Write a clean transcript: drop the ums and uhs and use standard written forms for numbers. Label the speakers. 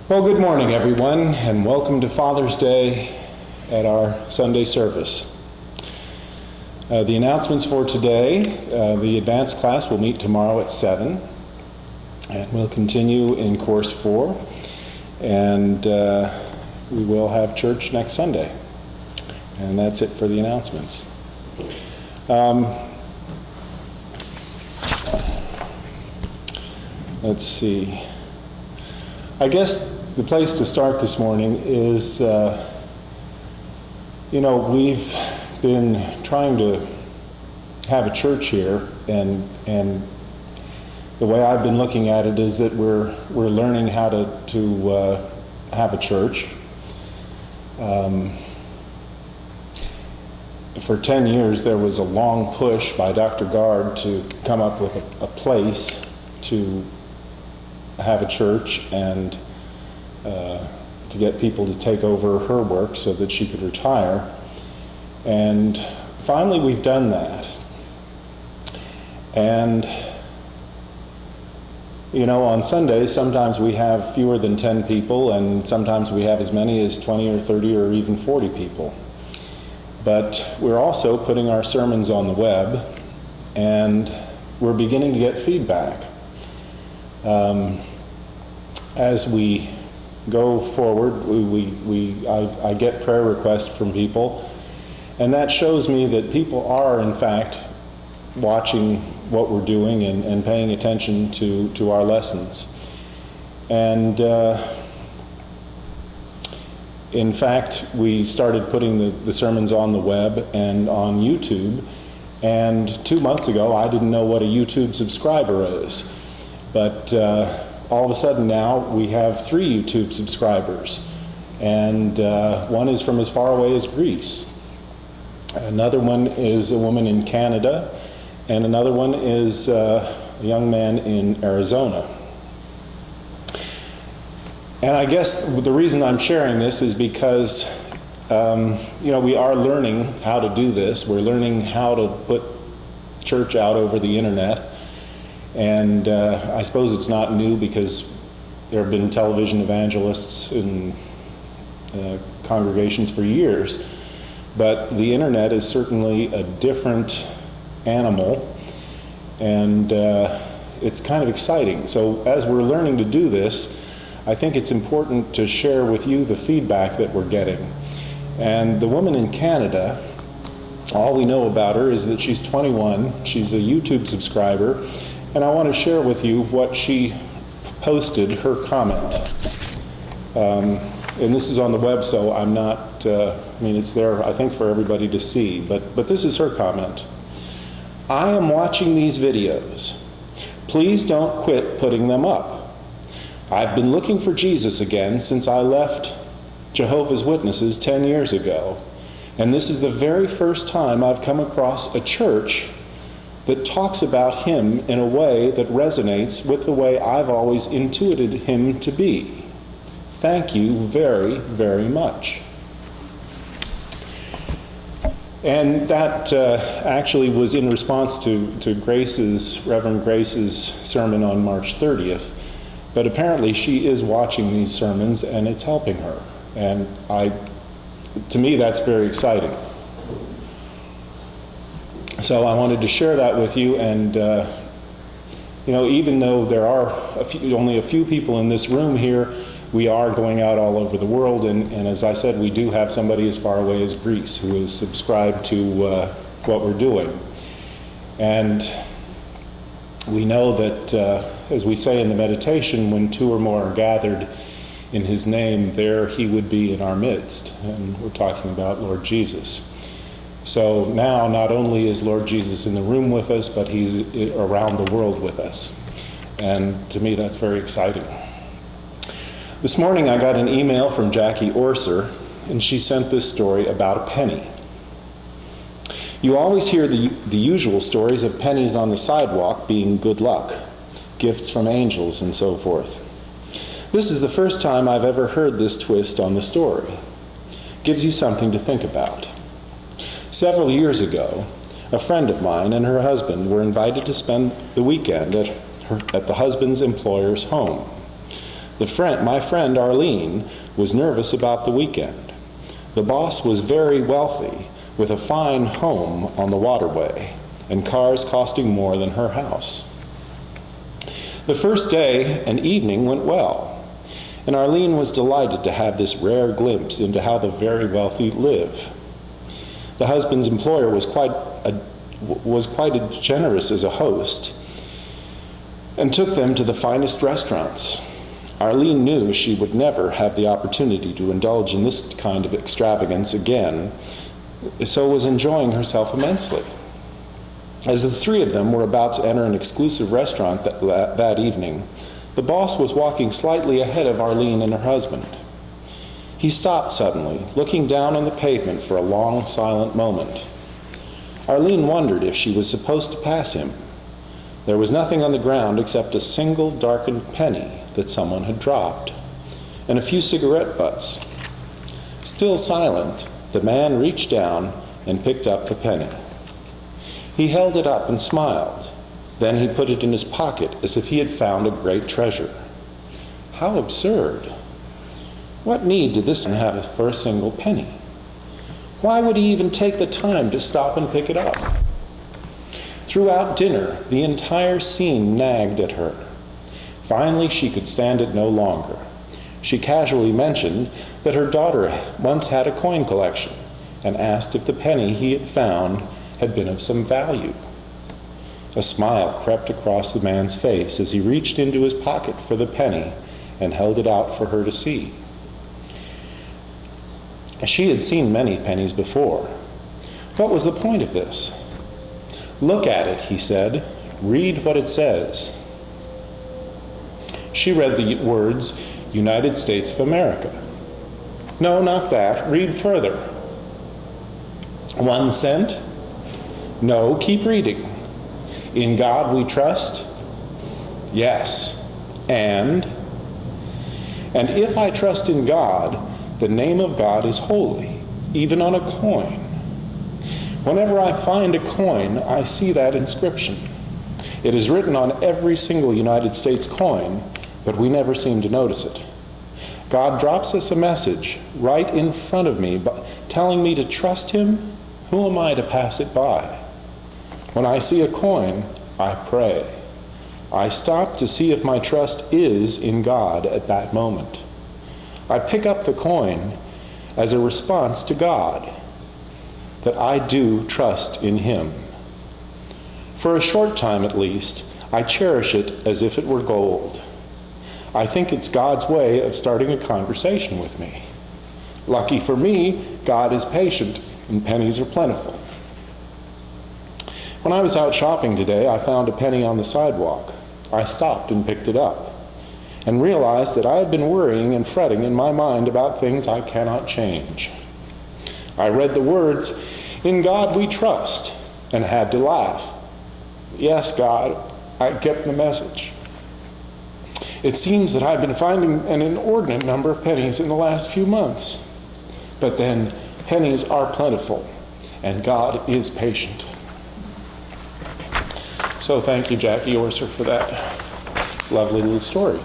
Speaker 1: Well, good morning, everyone, and welcome to Father's Day at our Sunday service. The announcements for today, the advanced class will meet tomorrow at 7, and we'll continue in Course 4, and we will have church next Sunday. And that's it for the announcements. Let's see. I guess the place to start this morning is, we've been trying to have a church here, and the way I've been looking at it is that we're learning how to have a church. For 10 years, there was a long push by Dr. Gard to come up with a place to have a church and to get people to take over her work so that she could retire. And finally we've done that. And on Sundays sometimes we have fewer than 10 people, and sometimes we have as many as 20 or 30 or even 40 people. But we're also putting our sermons on the web, and we're beginning to get feedback. As we go forward, I get prayer requests from people, and that shows me that people are in fact watching what we're doing and paying attention to our lessons. And in fact, we started putting the sermons on the web and on YouTube, and 2 months ago I didn't know what a YouTube subscriber is, but all of a sudden now we have 3 YouTube subscribers, and one is from as far away as Greece. Another one is a woman in Canada, and another one is a young man in Arizona. And I guess the reason I'm sharing this is because we are learning how to do this. We're learning how to put church out over the internet. And I suppose it's not new because there have been television evangelists in congregations for years. But the internet is certainly a different animal, and it's kind of exciting. So as we're learning to do this, I think it's important to share with you the feedback that we're getting. And the woman in Canada, all we know about her is that she's 21, she's a YouTube subscriber, and I want to share with you what she posted, her comment. And this is on the web, so I'm not, it's there, I think, for everybody to see, but this is her comment. I am watching these videos. Please don't quit putting them up. I've been looking for Jesus again since I left Jehovah's Witnesses 10 years ago, and this is the very first time I've come across a church that talks about him in a way that resonates with the way I've always intuited him to be. Thank you very, very much. And that actually was in response to Reverend Grace's sermon on March 30th. But apparently she is watching these sermons and it's helping her. And to me, that's very exciting. So I wanted to share that with you, and even though there are only a few people in this room here, we are going out all over the world, and as I said, we do have somebody as far away as Greece who is subscribed to what we're doing. And we know that, as we say in the meditation, when 2 or more are gathered in his name, there he would be in our midst. And we're talking about Lord Jesus. So now not only is Lord Jesus in the room with us, but he's around the world with us. And to me, that's very exciting. This morning I got an email from Jackie Orser, and she sent this story about a penny. You always hear the usual stories of pennies on the sidewalk being good luck, gifts from angels, and so forth. This is the first time I've ever heard this twist on the story. Gives you something to think about. Several years ago, a friend of mine and her husband were invited to spend the weekend at the husband's employer's home. My friend Arlene was nervous about the weekend. The boss was very wealthy, with a fine home on the waterway, and cars costing more than her house. The first day and evening went well, and Arlene was delighted to have this rare glimpse into how the very wealthy live. The husband's employer was quite generous as a host, and took them to the finest restaurants. Arlene knew she would never have the opportunity to indulge in this kind of extravagance again, so was enjoying herself immensely. As the three of them were about to enter an exclusive restaurant that evening, the boss was walking slightly ahead of Arlene and her husband. He stopped suddenly, looking down on the pavement for a long, silent moment. Arlene wondered if she was supposed to pass him. There was nothing on the ground except a single darkened penny that someone had dropped, and a few cigarette butts. Still silent, the man reached down and picked up the penny. He held it up and smiled. Then he put it in his pocket as if he had found a great treasure. How absurd! What need did this man have for a single penny? Why would he even take the time to stop and pick it up? Throughout dinner, the entire scene nagged at her. Finally, she could stand it no longer. She casually mentioned that her daughter once had a coin collection and asked if the penny he had found had been of some value. A smile crept across the man's face as he reached into his pocket for the penny and held it out for her to see. She had seen many pennies before. What was the point of this? "Look at it," he said. "Read what it says." She read the words, "United States of America." "No, not that. Read further." "1 cent?" "No, keep reading." "In God we trust?" "Yes." And if I trust in God, the name of God is holy, even on a coin. Whenever I find a coin, I see that inscription. It is written on every single United States coin, but we never seem to notice it. God drops us a message right in front of me, telling me to trust him. Who am I to pass it by? When I see a coin, I pray. I stop to see if my trust is in God at that moment. I pick up the coin as a response to God, that I do trust in him. For a short time at least, I cherish it as if it were gold. I think it's God's way of starting a conversation with me. Lucky for me, God is patient and pennies are plentiful. When I was out shopping today, I found a penny on the sidewalk. I stopped and picked it up, and realized that I had been worrying and fretting in my mind about things I cannot change. I read the words, "In God we trust," and had to laugh. Yes, God, I get the message. It seems that I've been finding an inordinate number of pennies in the last few months. But then, pennies are plentiful, and God is patient. So thank you, Jackie Orser, for that lovely little story.